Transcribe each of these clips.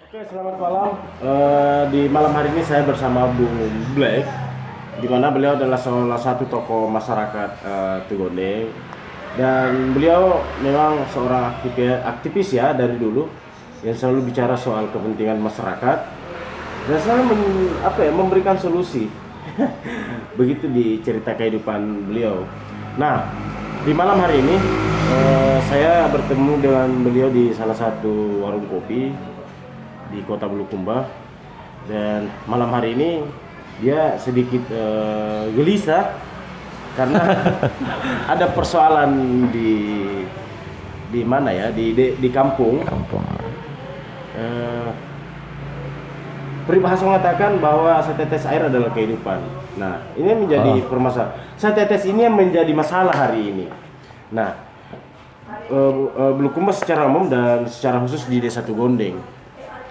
Oke, selamat malam. Di malam hari ini saya bersama Bung Black, di mana beliau adalah salah satu tokoh masyarakat Tugondeng, dan beliau memang seorang aktivis ya dari dulu yang selalu bicara soal kepentingan masyarakat dan selalu memberikan solusi. Begitu di cerita kehidupan beliau. Nah, di malam hari ini saya bertemu dengan beliau di salah satu warung kopi di Kota Bulukumba, dan malam hari ini dia sedikit gelisah karena ada persoalan di mana ya, di kampung. Peribahasa mengatakan bahwa setetes air adalah kehidupan. Nah, ini menjadi permasalahan. Setetes ini yang menjadi masalah hari ini. Nah, Bulukumba secara umum dan secara khusus di Desa Tugondeng.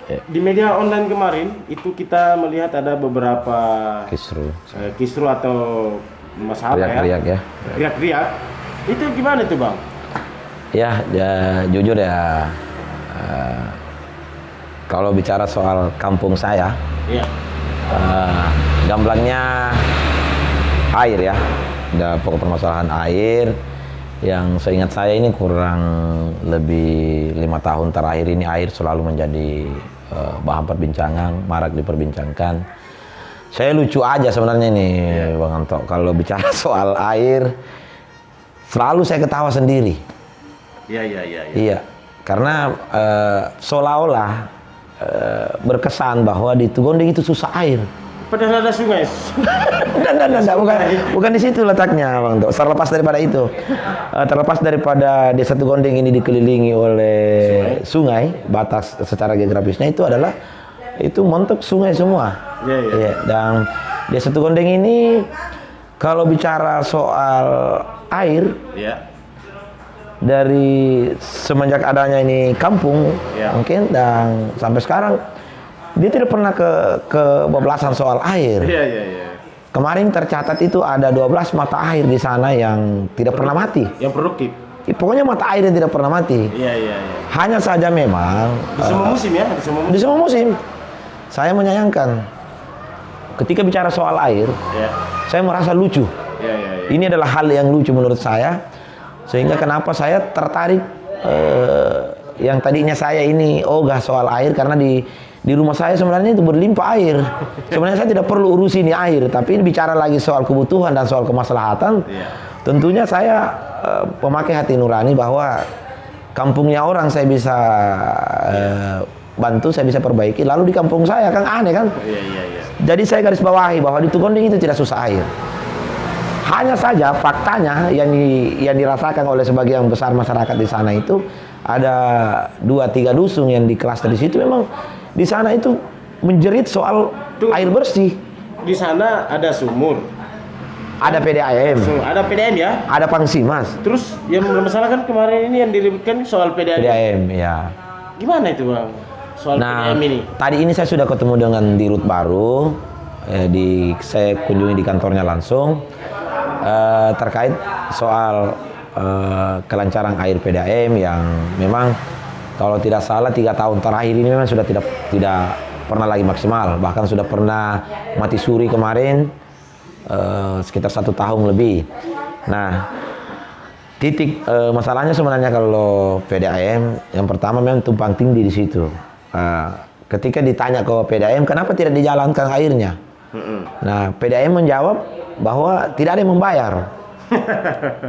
Di media online kemarin itu kita melihat ada beberapa kisru atau masalah teriak-teriak ya. Teriak-teriak. Itu gimana tuh, Bang? Ya, jujur ya. Kalau bicara soal kampung saya, Iya. gamblangnya air ya. Ada pokok permasalahan air yang seingat saya ini kurang lebih 5 tahun terakhir ini air selalu menjadi bahan perbincangan, marak diperbincangkan. Saya lucu aja sebenarnya nih, Bang Anto. Kalau bicara soal air, selalu saya ketawa sendiri. Iya, karena seolah-olah berkesan bahwa di Tugondeng itu susah air. Padahal ada sungai. Bukan di situ letaknya, Bang Anto. Terlepas daripada itu, terlepas daripada Desa Tugondeng ini dikelilingi oleh sungai, batas secara geografisnya itu montok sungai semua. Iya. Dan Desa Tugondeng ini kalau bicara soal air, dari semenjak adanya ini kampung, mungkin dan sampai sekarang dia tidak pernah kebablasan soal air. Kemarin tercatat itu ada 12 mata air di sana yang tidak pernah mati. Yang produktif. Pokoknya mata air yang tidak pernah mati. Hanya saja memang di semua musim ya, di semua musim. Saya menyayangkan ketika bicara soal air, saya merasa lucu. Ini adalah hal yang lucu menurut saya, sehingga kenapa saya tertarik yang tadinya saya ini ogah soal air karena di rumah saya sebenarnya itu berlimpah air. Sebenarnya saya tidak perlu urus ini air, tapi bicara lagi soal kebutuhan dan soal kemaslahatan, tentunya saya pemakai hati nurani bahwa kampungnya orang saya bisa bantu, saya bisa perbaiki. Lalu di kampung saya kan aneh kan? Jadi saya garis bawahi bahwa di Tugondeng itu tidak susah air. Hanya saja faktanya yang dirasakan oleh sebagian besar masyarakat di sana itu ada 2-3 dusun yang di klaster di situ memang di sana itu menjerit soal air bersih. Di sana ada sumur, ada PDAM, ada PDAM ya, ada Pangsimas. Terus yang bermasalah kan kemarin ini yang diributkan soal PDAM. PDAM ya. Gimana itu, Bang? Soal PDAM ini. Tadi ini saya sudah ketemu dengan Dirut baru, saya kunjungi di kantornya langsung terkait soal kelancaran air PDAM yang memang kalau tidak salah 3 tahun terakhir ini memang sudah tidak pernah lagi maksimal, bahkan sudah pernah mati suri kemarin sekitar 1 tahun lebih. Nah, titik masalahnya sebenarnya kalau PDAM yang pertama memang tumpang tindih di situ. Ketika ditanya ke PDAM kenapa tidak dijalankan airnya, nah PDAM menjawab bahwa tidak ada yang membayar.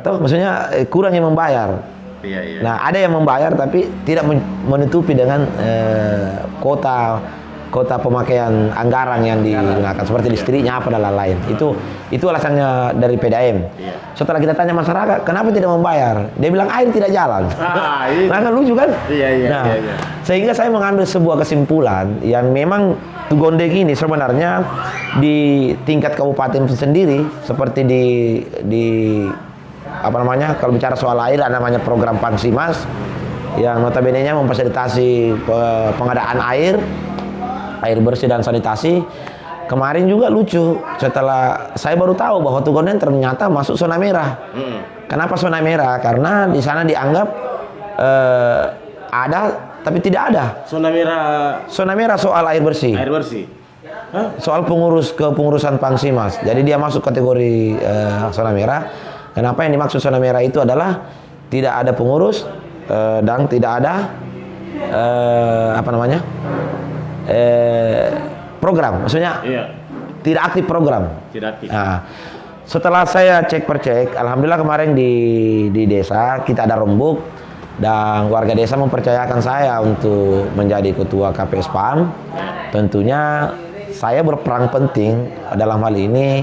Maksudnya kurang yang membayar. Nah, ada yang membayar tapi tidak menutupi dengan kota pemakaian anggaran yang digunakan seperti listriknya apa dan lain-lain. Itu alasannya dari PDAM. Setelah kita tanya masyarakat, kenapa tidak membayar? Dia bilang air tidak jalan. Nah, kan lucu kan? Sehingga saya mengambil sebuah kesimpulan yang memang Tugondeng ini sebenarnya di tingkat kabupaten sendiri seperti di kalau bicara soal air ada namanya program Pangsimas yang notabene-nya memfasilitasi pengadaan air bersih dan sanitasi. Kemarin juga lucu, setelah saya baru tahu bahwa Tugondeng ternyata masuk zona merah. Kenapa zona merah? Karena di sana dianggap ada tapi tidak ada. Zona merah. Zona merah soal air bersih. Air bersih. Hah? Soal kepengurusan Pangsimas. Jadi dia masuk kategori zona merah. Kenapa yang dimaksud zona merah itu adalah tidak ada pengurus dan tidak ada program. Maksudnya tidak aktif program. Tidak aktif. Nah, setelah saya cek per cek, alhamdulillah kemarin di desa kita ada rembuk dan warga desa mempercayakan saya untuk menjadi ketua KPS PAM. Tentunya saya berperan penting dalam hal ini.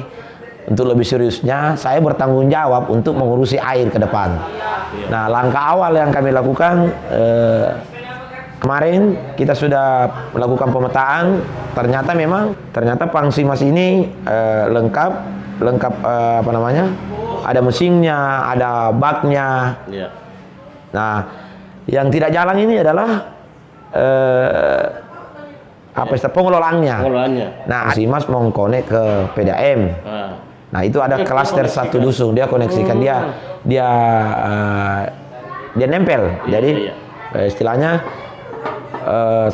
Untuk lebih seriusnya, saya bertanggung jawab untuk mengurusi air ke depan. Nah, langkah awal yang kami lakukan kemarin kita sudah melakukan pemetaan. Ternyata Pangsimas ini lengkap ada mesinnya, ada baknya. Nah, yang tidak jalan ini adalah pengelolaannya. Nah, Pangsimas mau konek ke PDAM. Nah, itu ada klaster satu dusun, dia koneksikan, dia nempel. Jadi istilahnya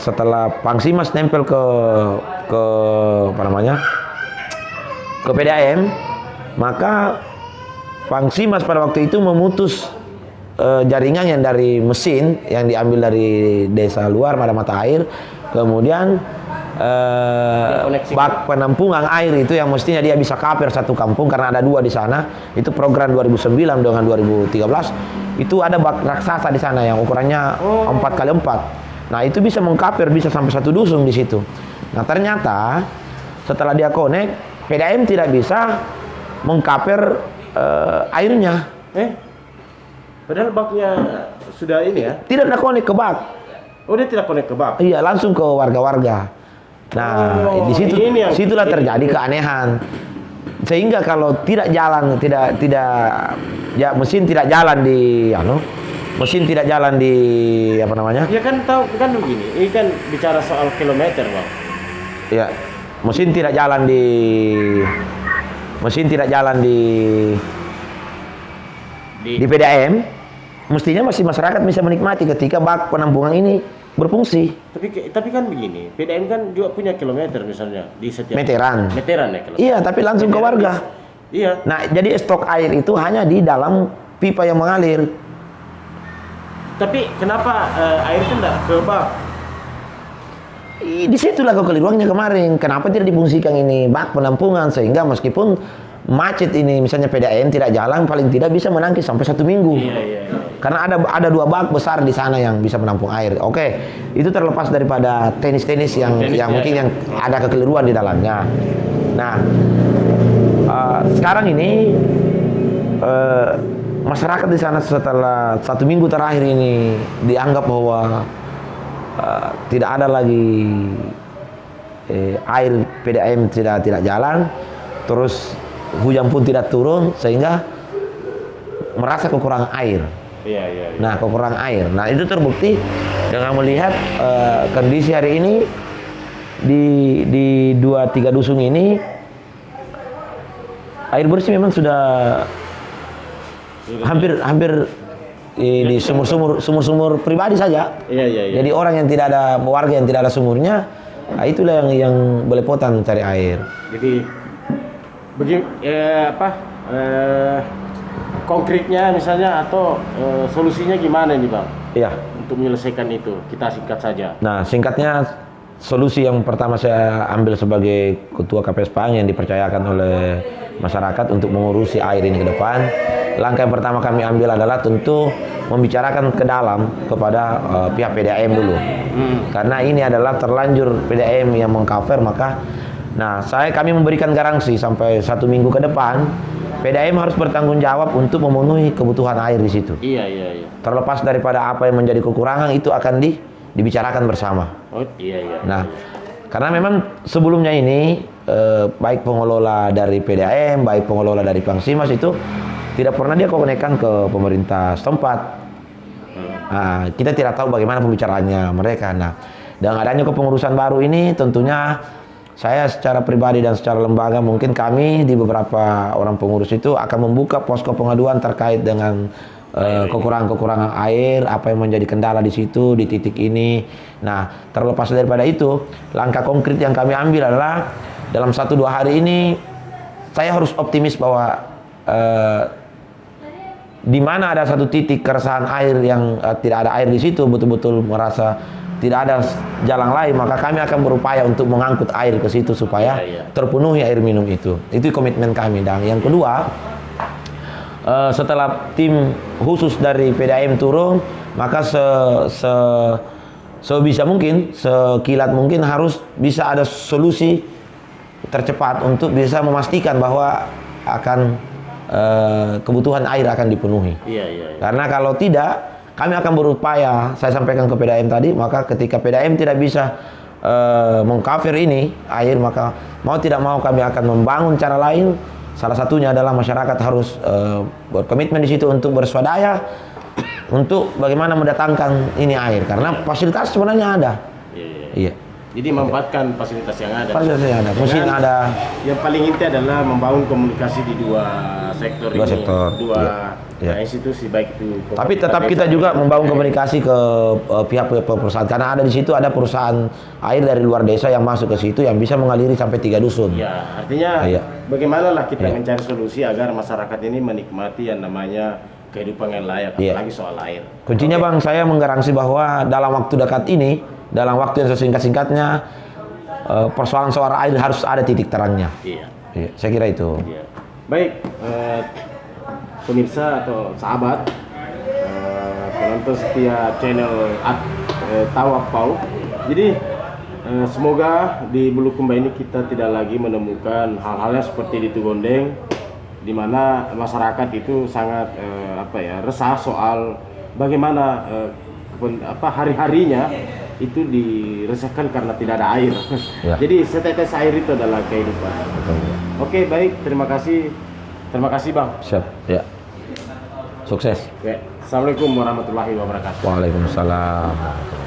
setelah Pangsimas nempel ke PDAM, maka Pangsimas pada waktu itu memutus jaringan yang dari mesin yang diambil dari desa luar pada mata air, kemudian bak penampungan air itu yang mestinya dia bisa cover satu kampung karena ada 2 di sana. Itu program 2009 dengan 2013. Itu ada bak raksasa di sana yang ukurannya 4x4. Nah, itu bisa mengcover bisa sampai 1 dusun di situ. Nah, ternyata setelah dia connect, PDAM tidak bisa mengcover airnya. Padahal baknya sudah ini ya? Tidak ada connect ke bak. Oh, dia tidak connect ke bak? Iya, langsung ke warga-warga. Nah, di situ situlah terjadi keanehan. Sehingga kalau tidak jalan, mesin tidak jalan di Ya kan tahu kan begini. Ini kan bicara soal kilometer, Bang. Iya. Mesin tidak jalan di PDAM. Mestinya masih masyarakat bisa menikmati ketika bak penampungan ini berfungsi. Tapi kan begini, PDAM kan juga punya kilometer misalnya di setiap meteran ya kilometer. Iya, tapi langsung meteran ke warga. Iya. Nah, jadi stok air itu hanya di dalam pipa yang mengalir. Tapi kenapa air itu enggak ke bak? Disitulah kekeliruannya kemarin. Kenapa tidak difungsikan ini bak penampungan sehingga meskipun macet ini misalnya PDAM tidak jalan, paling tidak bisa menangkis sampai 1 minggu. Iya. Karena ada 2 bak besar di sana yang bisa menampung air. Oke, itu terlepas daripada tenis yang mungkin yang ada kekeliruan di dalamnya. Nah, sekarang ini masyarakat di sana setelah 1 minggu terakhir ini dianggap bahwa tidak ada lagi air PDAM tidak jalan, terus hujan pun tidak turun sehingga merasa kekurangan air. Iya. Nah, kekurangan air. Nah, itu terbukti dengan melihat kondisi hari ini di 2-3 dusun ini air bersih memang sudah hampir di sumur pribadi saja. Iya. Jadi orang yang tidak ada warga yang tidak ada sumurnya, nah itulah yang belepotan mencari air. Jadi begini konkretnya misalnya atau solusinya gimana nih, Bang? Iya. Untuk menyelesaikan itu, kita singkat saja. Nah, singkatnya solusi yang pertama saya ambil sebagai ketua KPS PAM yang dipercayakan oleh masyarakat untuk mengurusi air ini ke depan. Langkah yang pertama kami ambil adalah tentu membicarakan ke dalam kepada pihak PDAM dulu. Karena ini adalah terlanjur PDAM yang mengcover, maka kami memberikan garansi sampai 1 minggu ke depan PDAM harus bertanggung jawab untuk memenuhi kebutuhan air di situ. Iya. Terlepas daripada apa yang menjadi kekurangan itu akan dibicarakan bersama. Oh, iya. Nah, karena memang sebelumnya ini baik pengelola dari PDAM, baik pengelola dari Pangsimas itu tidak pernah dia konekkan ke pemerintah setempat. Nah, kita tidak tahu bagaimana pembicaraannya mereka. Nah, dengan adanya kepengurusan baru ini tentunya saya secara pribadi dan secara lembaga mungkin kami di beberapa orang pengurus itu akan membuka posko pengaduan terkait dengan kekurangan-kekurangan air, apa yang menjadi kendala di situ di titik ini. Nah, terlepas daripada itu, langkah konkret yang kami ambil adalah dalam 1-2 hari ini saya harus optimis bahwa di mana ada satu titik keresahan air yang tidak ada air di situ, betul-betul merasa tidak ada jalan lain, maka kami akan berupaya untuk mengangkut air ke situ supaya terpenuhi air minum itu. Itu komitmen kami. Dan yang kedua, setelah tim khusus dari PDAM turun, maka sebisa mungkin, sekilat mungkin harus bisa ada solusi tercepat untuk bisa memastikan bahwa akan kebutuhan air akan dipenuhi. Karena kalau tidak, kami akan berupaya, saya sampaikan ke PDAM tadi, maka ketika PDAM tidak bisa mengcover ini air, maka mau tidak mau kami akan membangun cara lain. Salah satunya adalah masyarakat harus berkomitmen di situ untuk berswadaya untuk bagaimana mendatangkan ini air, karena fasilitas sebenarnya ada. Iya. Jadi memanfaatkan fasilitas yang ada. Fasilitas yang ada, mesin ada. Yang paling inti adalah membangun komunikasi di dua sektor ini. Dua institusi, baik itu. Tapi tetap kita juga membangun komunikasi ke pihak perusahaan, karena ada di situ ada perusahaan air dari luar desa yang masuk ke situ yang bisa mengaliri sampai 3 dusun. Ya, artinya bagaimana lah kita mencari solusi agar masyarakat ini menikmati yang namanya kehidupan yang layak, apalagi soal air. Kuncinya Bang, saya menggaransi bahwa dalam waktu dekat ini, dalam waktu yang sesingkat-singkatnya, persoalan soal air harus ada titik terangnya. Iya, saya kira itu. Baik, pemirsa atau sahabat, penonton setia channel Tawapau. Jadi semoga di Bulukumba ini kita tidak lagi menemukan hal-hal yang seperti di Tugondeng, di mana masyarakat itu sangat resah soal bagaimana hari-harinya itu diresahkan karena tidak ada air. Jadi setetes air itu adalah kehidupan. Oke, baik, terima kasih Bang. Siap, ya. Sukses. Assalamualaikum warahmatullahi wabarakatuh. Waalaikumsalam.